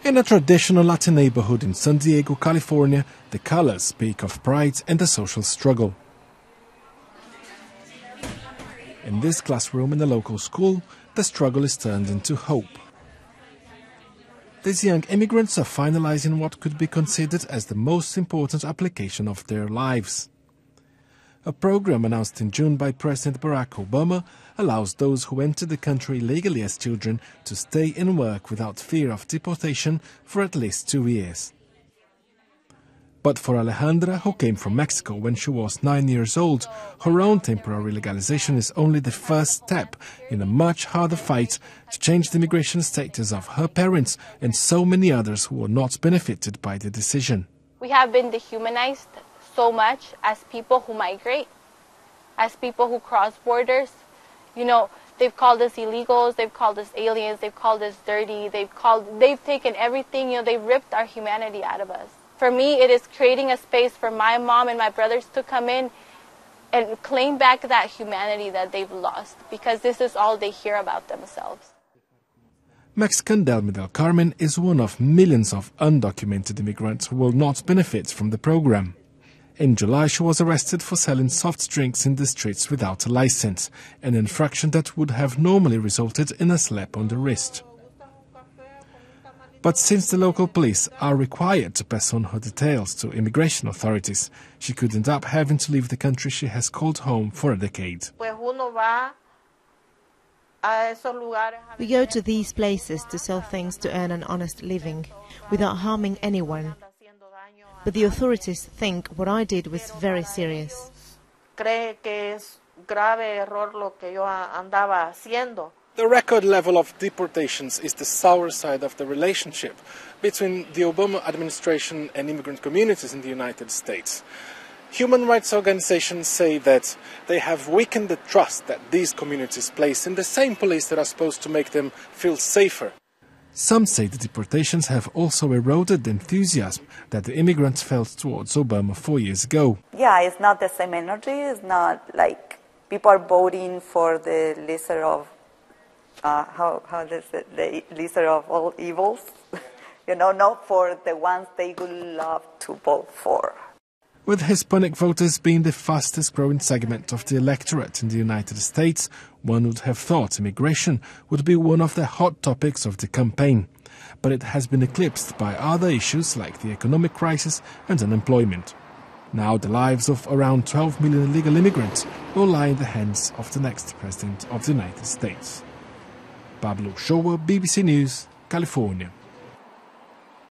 In a traditional Latin neighborhood in San Diego, California, the colors speak of pride and the social struggle. In this classroom in a local school, the struggle is turned into hope. These young immigrants are finalizing what could be considered as the most important application of their lives. A program announced in June by President Barack Obama allows those who enter the country legally as children to stay and work without fear of deportation for at least 2 years. But for Alejandra, who came from Mexico when she was 9 years old, her own temporary legalization is only the first step in a much harder fight to change the immigration status of her parents and so many others who were not benefited by the decision. We have been dehumanized so much as people who migrate, as people who cross borders. You know, they've called us illegals, they've called us aliens, they've called us dirty, they've taken everything, you know, they've ripped our humanity out of us. For me, it is creating a space for my mom and my brothers to come in and claim back that humanity that they've lost, because this is all they hear about themselves. Mexican Delmi del Carmen is one of millions of undocumented immigrants who will not benefit from the program. In July, she was arrested for selling soft drinks in the streets without a license, an infraction that would have normally resulted in a slap on the wrist. But since the local police are required to pass on her details to immigration authorities, she could end up having to leave the country she has called home for a decade. We go to these places to sell things to earn an honest living, without harming anyone. But the authorities think what I did was very serious. The record level of deportations is the sour side of the relationship between the Obama administration and immigrant communities in the United States. Human rights organizations say that they have weakened the trust that these communities place in the same police that are supposed to make them feel safer. Some say the deportations have also eroded the enthusiasm that the immigrants felt towards Obama 4 years ago. Yeah, it's not the same energy. It's not like people are voting for the lesser of, the lesser of all evils. You know, not for the ones they would love to vote for. With Hispanic voters being the fastest growing segment of the electorate in the United States, one would have thought immigration would be one of the hot topics of the campaign. But it has been eclipsed by other issues like the economic crisis and unemployment. Now the lives of around 12 million illegal immigrants will lie in the hands of the next president of the United States. Pablo, Uchoa, BBC News, California.